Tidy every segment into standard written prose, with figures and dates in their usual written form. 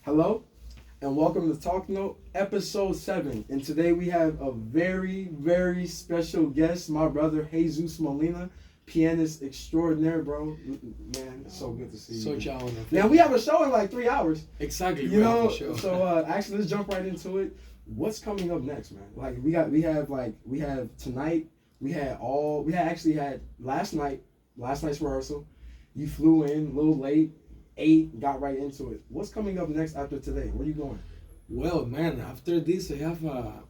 Hello, and welcome to TalkNote, episode 7. And today we have a very, very special guest, my brother Jesus Molina, pianist extraordinaire, bro. Man, it's so good to see you. Such an honor. Now we have a show in like 3 hours. Exactly. You know, so actually let's jump right into it. What's coming up next, man? Like we have tonight. We actually had last night's rehearsal. You flew in a little late. 8, got right into it. What's coming up next after today? Where are you going? Well, man, after this, I have a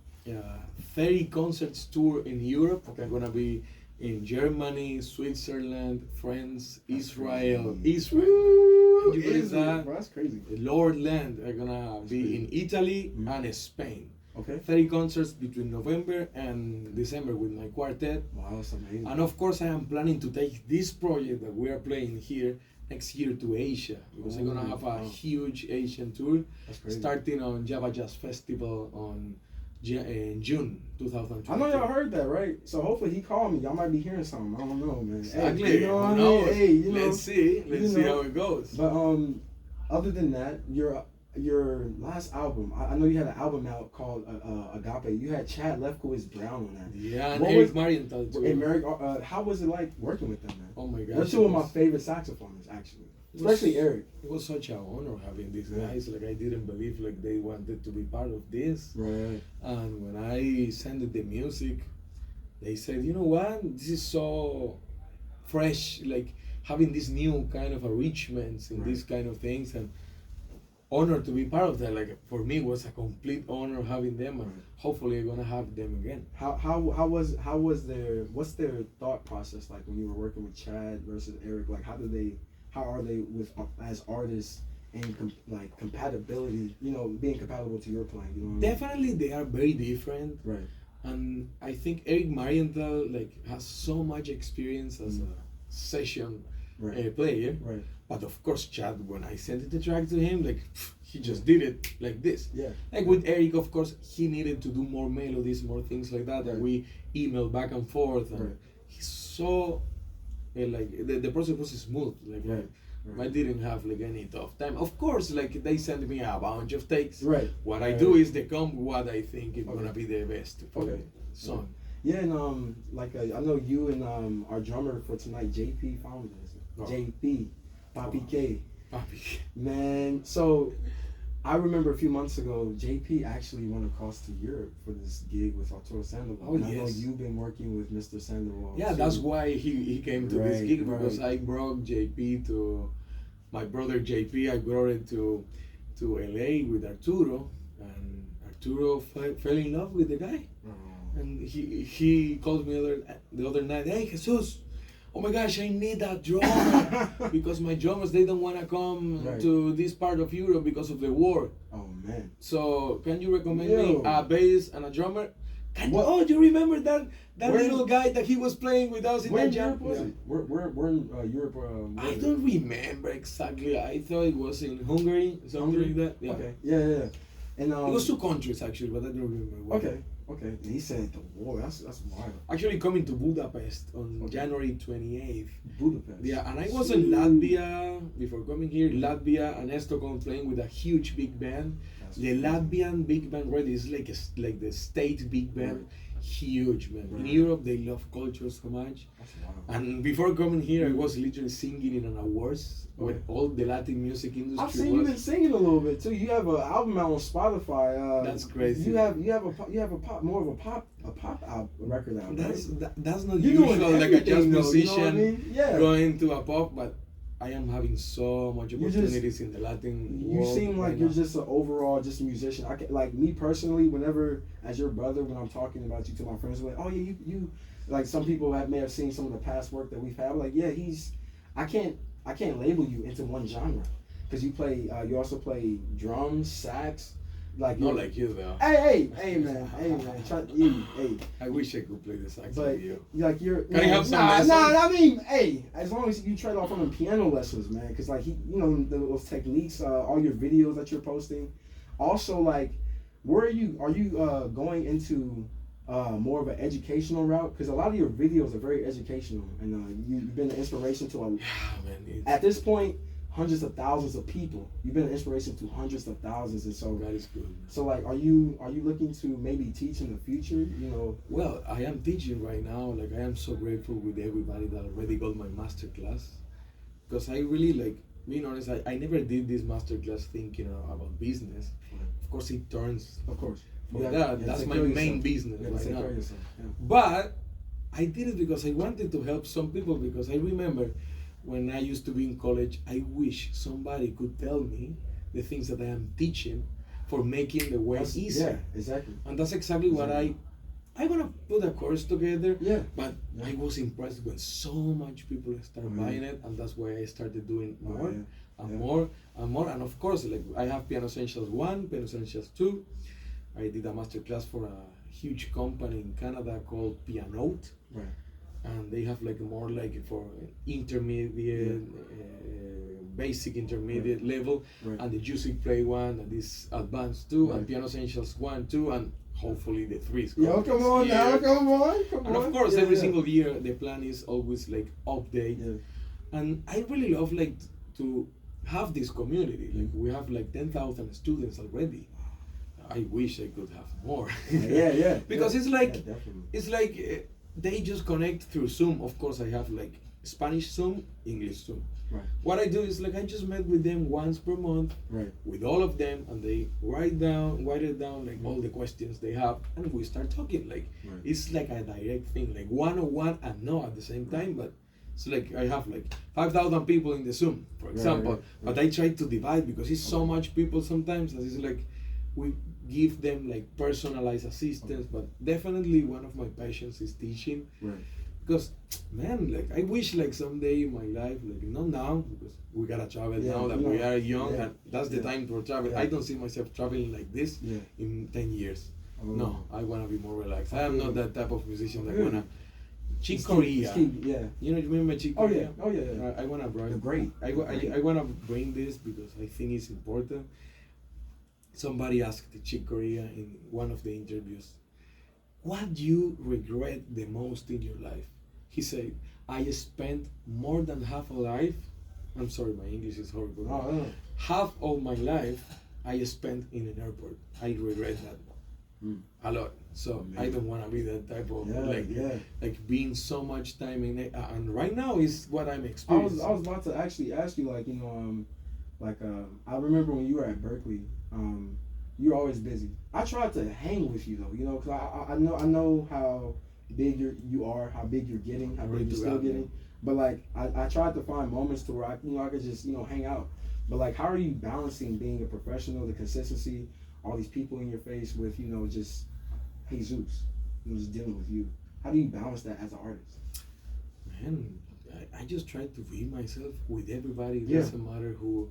30 concerts tour in Europe. Okay. I'm gonna be in Germany, Switzerland, France, That's Israel. crazy. Israel. Woo, Can you believe Israel, that? bro, that's crazy. The Lord Land are gonna be crazy. in Italy Mhm. and Spain. Okay. 30 concerts between November and December with my quartet. Wow, that's amazing. And of course, I am planning to take this project that we are playing here next year to Asia, because I'm gonna have a huge Asian tour That's crazy. starting on Java Jazz Festival in June 2020. I know y'all heard that, right? So hopefully he called me. Y'all might be hearing something. I don't know, man. Exactly. Hey, you know what I Who mean? knows? Hey, you know. Let's see. Let's see how it goes. But other than that, your last album, I know you had an album out called Agape. You had Chad Lefkowitz Brown on that. Yeah, and What Eric was- Marienthal too. And Merrick, how was it like working with them, man? Oh my gosh. They're two of my favorite saxophonists, actually. Especially Eric. It was such an honor having these Yeah. guys. Like, I didn't believe like they wanted to be part of this. Right. And when I sent the music, they said, you know what, this is so fresh, like having these new kind of arrangements and Right. these kind of things, and honor to be part of that. Like, for me, it was a complete honor having them, and Right. hopefully I'm gonna have them again. What's their thought process like when you were working with Chad versus Eric? Like how are they with as artists and compatibility? You know, being compatible to your playing. You know what I mean? Definitely, they are very different, Right. and I think Eric Marienthal like has so much experience as a session Right. player. Right. But of course, Chad, when I sent the track to him, like he just did it like this. Yeah. Like with Eric, of course, he needed to do more melodies, more things like that. Right. And we emailed back and forth, and Right. he's so like the process was smooth. Like Right. I didn't have like any tough time. Of course, like they sent me a bunch of takes. Right. What I Right. do is they come with what I think is Okay. gonna be the best for Okay. the song. Yeah, and I know you and our drummer for tonight, JP found this. Oh. JP, Papi K. Papi. Man, so I remember a few months ago, JP actually went across to Europe for this gig with Arturo Sandoval. Oh, and I know yes. you've been working with Mr. Sandoval. Yeah, too. that's why he came to this Right, gig, right. because I brought JP to my brother JP. I brought it to LA with Arturo, and Arturo fell in love with the guy. Oh. And he called me the other night. Hey, Jesus! Oh my gosh, I need a drummer because my drummers, they don't want to come Right. to this part of Europe because of the war. Oh man. So can you recommend Yo. me a bass and a drummer? What- Oh, you remember that Where- little guy that he was playing with us in Where that in jam? Europe was Yeah. it? We're in Europe. Where I is it? don't remember exactly. I thought it was in Hungary, something like that. Yeah. Okay. Yeah. And It was 2 countries actually, but I don't remember. What. Okay. And he said the war. That's wild. Actually coming to Budapest on Okay. January 28th. Budapest. Yeah, and I was in Latvia before coming here. Latvia and Stockholm playing with a huge big band. That's The Latvian big band really is like like the state big band. Huge, man. In Right. Europe, they love culture so much. That's wild. And before coming here, I was literally singing in an awards with Okay. all the Latin music industry. I've seen you been singing a little bit too. You have an album out on Spotify. That's crazy. You have a pop more of a pop record out. That's not You're doing usual, like a jazz everything, though, musician you know what I mean? Yeah. going to a pop, but I am having so much You just- opportunities in the Latin You world seem like right you're now. just an overall just musician. I can, like me personally, whenever as your brother, when I'm talking about you to my friends, like, oh yeah, you like some people may have seen some of the past work that we've had. Like, yeah, I can't label you into one genre because you also play drums, sax, like Not like you though. Hey man, hey. I wish I could play the sax But with you. like you're, Can I have some nah, lessons? I mean, hey, as long as you trade off on the piano lessons, man, because like those techniques, all your videos that you're posting. Also, like, where are you going into more of an educational route? Because a lot of your videos are very educational, and you've been an inspiration to Yeah, man. at this point hundreds of thousands of people. You've been an inspiration to hundreds of thousands, and so that is good. So like, are you looking to maybe teach in the future? You know. Well, I am teaching right now. Like, I am so grateful with everybody that already got my master class, because I really like, being honest. I never did this master class thinking about business. Of course, it turns. Of course. That's my main business right now. Yeah. But I did it because I wanted to help some people, because I remember when I used to be in college, I wish somebody could tell me the things that I am teaching for making the way easier. Yeah, exactly. And that's exactly what I want to put a course together. Yeah. But I was impressed when so much people started buying it, and that's why I started doing more and more and more. And of course, like, I have Piano Essentials 1, Piano Essentials 2. I did a master class for a huge company in Canada called TalkNote. Right. And they have like more like for intermediate, basic intermediate level, and the Music Play 1, and this advanced 2, and Piano Essentials 1, 2, and hopefully the 3 is coming. Yo, come on now, come on. And of course, every single year the plan is always like update. Yeah. And I really love like to have this community. Like, we have like 10,000 students already. I wish I could have more. Because it's like they just connect through Zoom. Of course, I have like Spanish Zoom, English Zoom. Right. What I do is like, I just met with them once per month, with all of them, and they write it down like all the questions they have, and we start talking. Like, it's like a direct thing, like one-on-one and no at the same time. But it's like I have like 5,000 people in the Zoom, for example. But I try to divide, because it's so much people sometimes, and it's like we give them like personalized assistance. But definitely one of my passions is teaching. Because, man, like, I wish like someday in my life, like, not now, because we gotta travel now that we are young, and that's the time for travel. I don't see myself traveling like this in 10 years. No, I wanna be more relaxed. I am not that type of musician that wanna Chick Corea. You know, you remember Chick Corea? Oh yeah. I wanna bring. Great. I wanna bring this because I think it's important. Somebody asked Chick Corea in one of the interviews, "What do you regret the most in your life?" He said, "I spent more than half a life." I'm sorry, my English is horrible. Half of my life I spent in an airport. I regret that a lot. So I don't want to be that type of like being so much time in it. And right now is what I'm experiencing. I was about to actually ask you, like, you know, I remember when you were at Berkeley, you're always busy. I tried to hang with you though, you know, because I know how big you are, how big you're getting, how big you're still getting. But like I tried to find moments to where I could just, you know, hang out. But like, how are you balancing being a professional, the consistency, all these people in your face, with, you know, just Jesus, you know, just dealing with you? How do you balance that as an artist? Man, I just try to be myself with everybody. It doesn't matter who.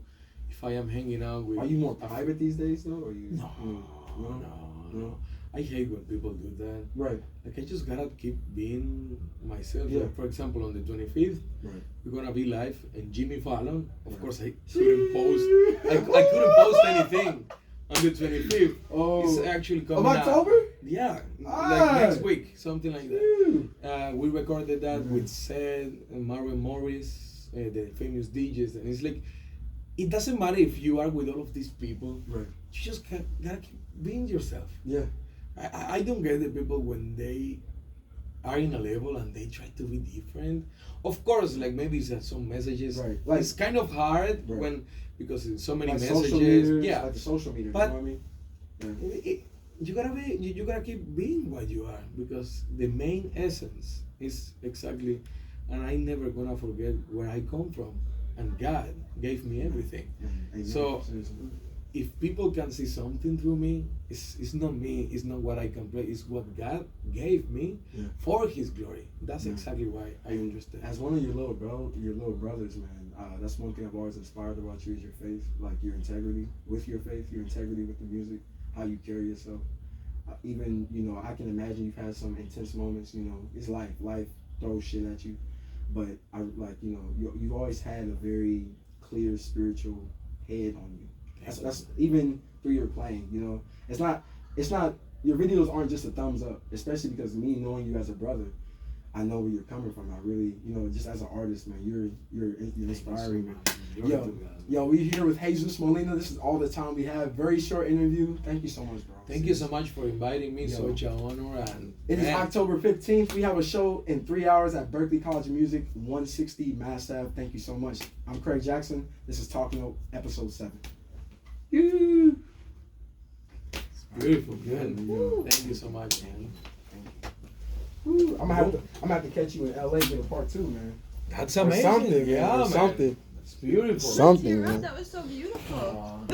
If I am hanging out with. Are you more private these days though, or you? No. I hate when people do that. Right. Like, I just gotta keep being myself. Like, for example, on the 25th, we're gonna be live, and Jimmy Fallon. Of course, I couldn't post. I couldn't post anything on the 25th. It's actually coming of October? out. Yeah, like next week, something like that. We recorded that with Seth and Marvin Morris, the famous DJs, and it's like, it doesn't matter if you are with all of these people. You just gotta keep being yourself. I don't get the people when they are in a level and they try to be different. Of course, like, maybe it's some messages. Like, it's kind of hard when, because it's so many like messages. Like the social media. But you know what I mean? You gotta keep being what you are, because the main essence is exactly, and I never gonna forget where I come from, and God gave me everything. So if people can see something through me, it's not me, it's not what I can play, it's what God gave me for His glory. That's exactly why I understand. As one of your little brothers, man, that's one thing I've always inspired about you, is your faith, like your integrity with your faith, your integrity with the music, how you carry yourself. Even, you know, I can imagine you've had some intense moments. You know, it's life throws shit at you, but I like, you know, you've always had a very clear spiritual head on you. That's even through your playing, you know. It's not your videos aren't just a thumbs up, especially because me knowing you as a brother, I know where you're coming from. I really, you know, just as an artist, man, you're inspiring, man. Yo, we here with Jesus Molina. This is all the time we have. Very short interview. Thank you so much, bro. Thank you so much for inviting me. Such an honor. And it is October 15th. We have a show in 3 hours at Berkeley College of Music, 160 Mass Ave. Thank you so much. I'm Craig Jackson. This is TalkNote, episode 7. Beautiful, good. Thank you so much, man. I'm gonna have to catch you in LA for the part 2, man. That's amazing. Something, yeah, man. Something. It's beautiful. Something, man. That was so beautiful.